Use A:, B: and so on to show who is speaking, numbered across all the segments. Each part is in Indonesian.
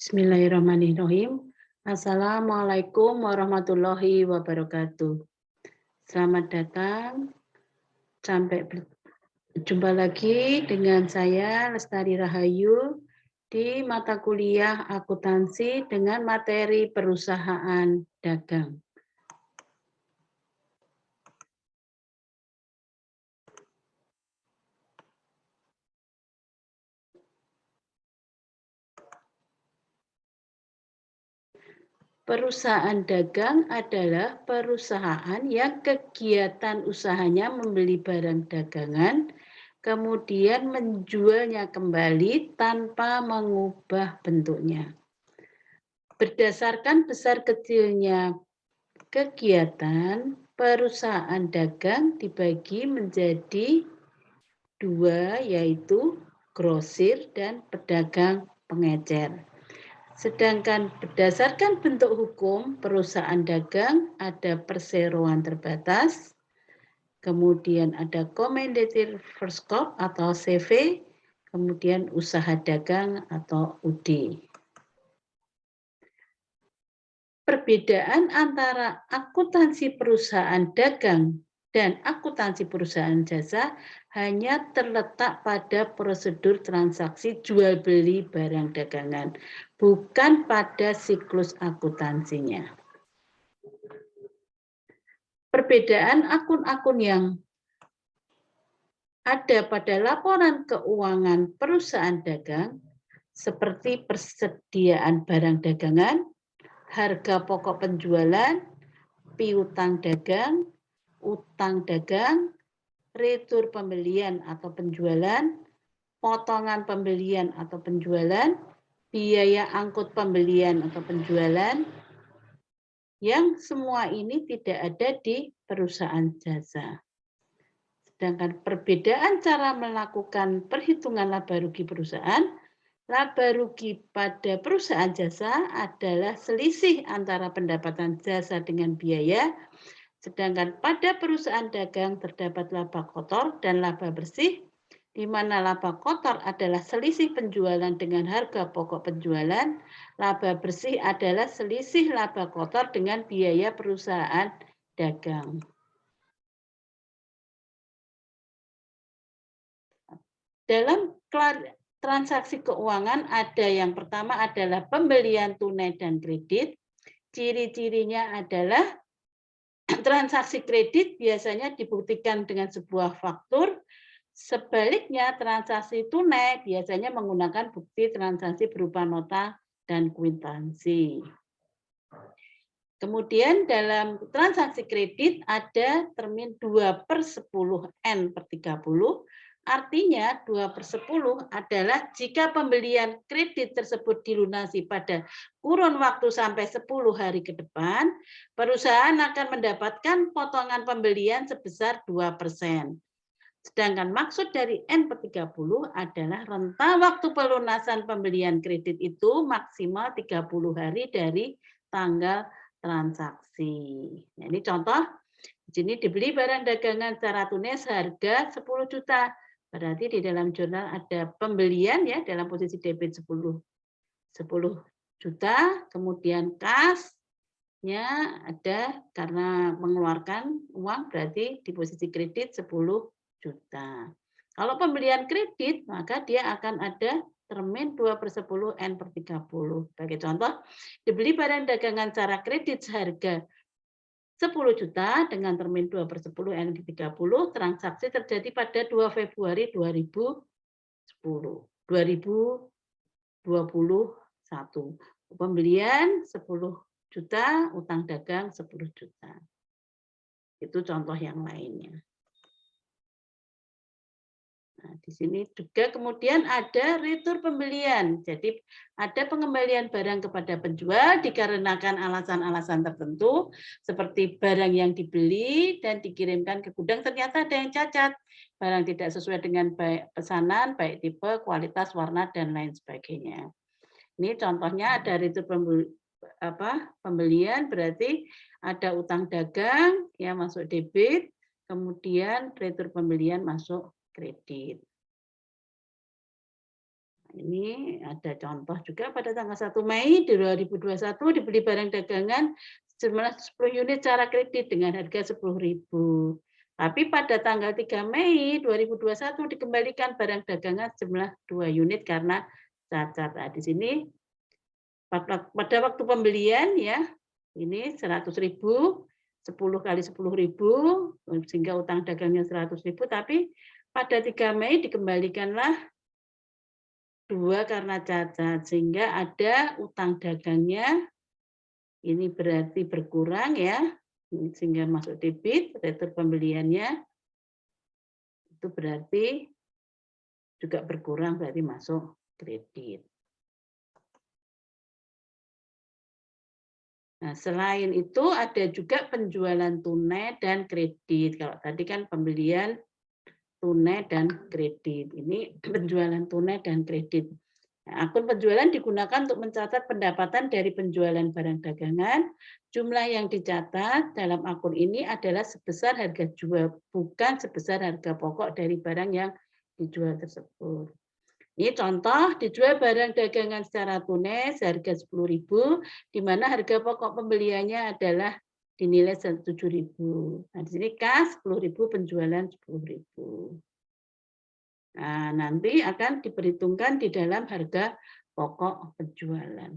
A: Bismillahirrahmanirrahim. Assalamualaikum warahmatullahi wabarakatuh. Selamat datang. Sampai berjumpa lagi dengan saya Lestari Rahayu di mata kuliah akuntansi dengan materi perusahaan dagang. Perusahaan dagang adalah perusahaan yang kegiatan usahanya membeli barang dagangan, kemudian menjualnya kembali tanpa mengubah bentuknya. Berdasarkan besar kecilnya kegiatan, perusahaan dagang dibagi menjadi dua, yaitu grosir dan pedagang pengecer. Sedangkan berdasarkan bentuk hukum perusahaan dagang ada perseroan terbatas, kemudian ada Commandeer Verschaff atau CV, kemudian usaha dagang atau UD. Perbedaan antara akuntansi perusahaan dagang dan akuntansi perusahaan jasa hanya terletak pada prosedur transaksi jual beli barang dagangan, bukan pada siklus akuntansinya. Perbedaan akun-akun yang ada pada laporan keuangan perusahaan dagang seperti persediaan barang dagangan, harga pokok penjualan, piutang dagang, utang dagang, retur pembelian atau penjualan, potongan pembelian atau penjualan, biaya angkut pembelian atau penjualan, yang semua ini tidak ada di perusahaan jasa. Sedangkan perbedaan cara melakukan perhitungan laba rugi perusahaan, laba rugi pada perusahaan jasa adalah selisih antara pendapatan jasa dengan biaya, sedangkan pada perusahaan dagang terdapat laba kotor dan laba bersih, di mana laba kotor adalah selisih penjualan dengan harga pokok penjualan, laba bersih adalah selisih laba kotor dengan biaya perusahaan dagang. Dalam transaksi keuangan ada yang pertama adalah pembelian tunai dan kredit. Ciri-cirinya adalah transaksi kredit biasanya dibuktikan dengan sebuah faktur. Sebaliknya, transaksi tunai biasanya menggunakan bukti transaksi berupa nota dan kwitansi. Kemudian dalam transaksi kredit ada termin 2/10 N/30, artinya 2/10 adalah jika pembelian kredit tersebut dilunasi pada kurun waktu sampai 10 hari ke depan, perusahaan akan mendapatkan potongan pembelian sebesar 2%. Sedangkan maksud dari N/30 adalah rentang waktu pelunasan pembelian kredit itu maksimal 30 hari dari tanggal transaksi. Nah, ini contoh, di sini dibeli barang dagangan secara tunai seharga 10 juta. Berarti di dalam jurnal ada pembelian ya dalam posisi debit 10 juta, kemudian kasnya ada karena mengeluarkan uang berarti di posisi kredit 10 juta. Kalau pembelian kredit, maka dia akan ada termin 2/10 N/30. Sebagai contoh, dibeli barang dagangan secara kredit seharga 10 juta dengan termin 2/10 N/30, transaksi terjadi pada 2 Februari 2021. Pembelian 10 juta, utang dagang 10 juta. Itu contoh yang lainnya. Nah, di sini juga kemudian ada retur pembelian. Jadi ada pengembalian barang kepada penjual dikarenakan alasan-alasan tertentu, seperti barang yang dibeli dan dikirimkan ke gudang ternyata ada yang cacat. Barang tidak sesuai dengan pesanan, baik tipe, kualitas, warna, dan lain sebagainya. Ini contohnya ada retur pembelian, berarti ada utang dagang ya masuk debit, kemudian retur pembelian masuk kredit. Ini ada contoh juga pada tanggal 1 Mei 2021 dibeli barang dagangan sejumlah 10 unit secara kredit dengan harga 10.000. Tapi pada tanggal 3 Mei 2021 dikembalikan barang dagangan sejumlah 2 unit karena cacat. Nah, di sini pada waktu pembelian ya, ini 100.000, 10 kali 10.000 sehingga utang dagangnya 100.000, tapi pada 3 Mei dikembalikanlah 2 karena cacat, sehingga ada utang dagangnya, ini berarti berkurang ya, sehingga masuk debit, retur pembeliannya, itu berarti juga berkurang, berarti masuk kredit. Nah, selain itu ada juga penjualan tunai dan kredit. Kalau tadi kan pembelian tunai dan kredit. Ini penjualan tunai dan kredit. Nah, akun penjualan digunakan untuk mencatat pendapatan dari penjualan barang dagangan. Jumlah yang dicatat dalam akun ini adalah sebesar harga jual, bukan sebesar harga pokok dari barang yang dijual tersebut. Ini contoh, dijual barang dagangan secara tunai seharga 10.000, di mana harga pokok pembeliannya adalah dinilai 7.000. Nah, di sini kas 10.000, penjualan 10.000. Nah, nanti akan diperhitungkan di dalam harga pokok penjualan.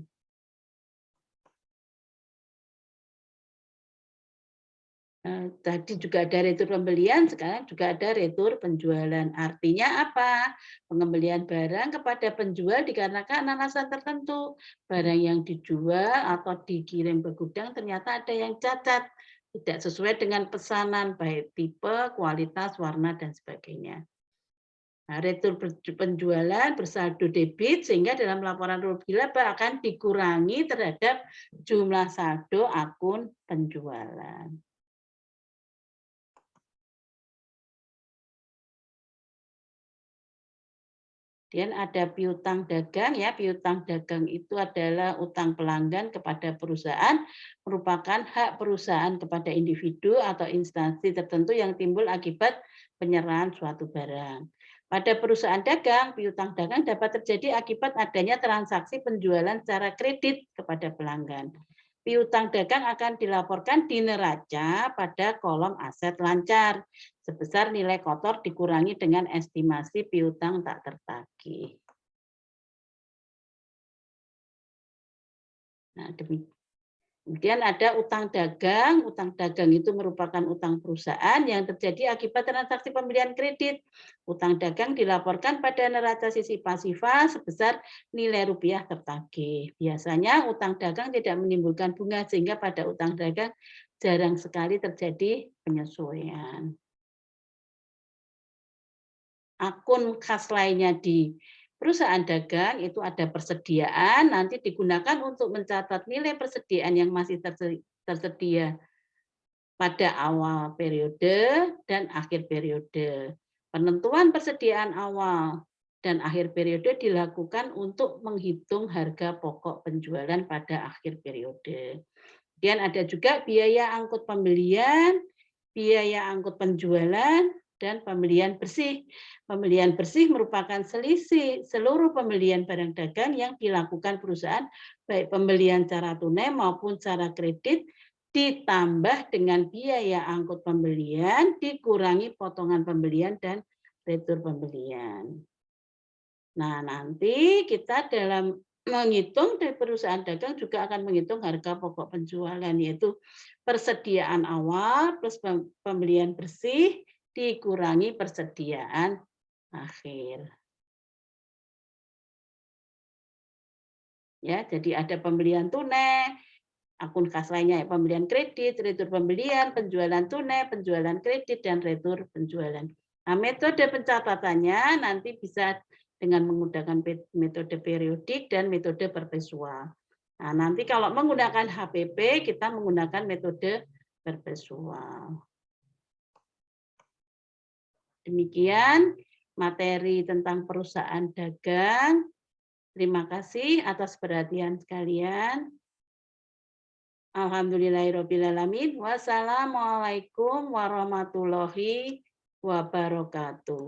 A: Tadi juga ada retur pembelian, sekarang juga ada retur penjualan. Artinya apa? Pengembalian barang kepada penjual dikarenakan alasan tertentu. Barang yang dijual atau dikirim ke gudang ternyata ada yang cacat, tidak sesuai dengan pesanan, baik tipe, kualitas, warna, dan sebagainya. Nah, retur penjualan bersaldo debit sehingga dalam laporan rugi laba akan dikurangi terhadap jumlah saldo akun penjualan. Kemudian ada piutang dagang ya, piutang dagang itu adalah utang pelanggan kepada perusahaan, merupakan hak perusahaan kepada individu atau instansi tertentu yang timbul akibat penyerahan suatu barang. Pada perusahaan dagang, piutang dagang dapat terjadi akibat adanya transaksi penjualan secara kredit kepada pelanggan. Piutang dagang akan dilaporkan di neraca pada kolom aset lancar, sebesar nilai kotor dikurangi dengan estimasi piutang tak tertagih. Nah, kemudian ada utang dagang. Utang dagang itu merupakan utang perusahaan yang terjadi akibat transaksi pembelian kredit. Utang dagang dilaporkan pada neraca sisi pasifa sebesar nilai rupiah tertagih. Biasanya utang dagang tidak menimbulkan bunga sehingga pada utang dagang jarang sekali terjadi penyesuaian. Akun khas lainnya di perusahaan dagang itu ada persediaan, nanti digunakan untuk mencatat nilai persediaan yang masih tersedia pada awal periode dan akhir periode. Penentuan persediaan awal dan akhir periode dilakukan untuk menghitung harga pokok penjualan pada akhir periode. Kemudian ada juga biaya angkut pembelian, biaya angkut penjualan, dan pembelian bersih. Pembelian bersih merupakan selisih seluruh pembelian barang dagang yang dilakukan perusahaan, baik pembelian secara tunai maupun secara kredit, ditambah dengan biaya angkut pembelian, dikurangi potongan pembelian dan retur pembelian. Nah, nanti kita dalam menghitung dari perusahaan dagang juga akan menghitung harga pokok penjualan, yaitu persediaan awal plus pembelian bersih dikurangi persediaan akhir. Ya, jadi ada pembelian tunai, akun kas lainnya ya, pembelian kredit, retur pembelian, penjualan tunai, penjualan kredit, dan retur penjualan. Nah, metode pencatatannya nanti bisa dengan menggunakan metode periodik dan metode perpetual. Nah, nanti kalau menggunakan HPP, kita menggunakan metode perpetual. Demikian materi tentang perusahaan dagang. Terima kasih atas perhatian sekalian. Alhamdulillahirrabbilalamin. Wassalamualaikum warahmatullahi wabarakatuh.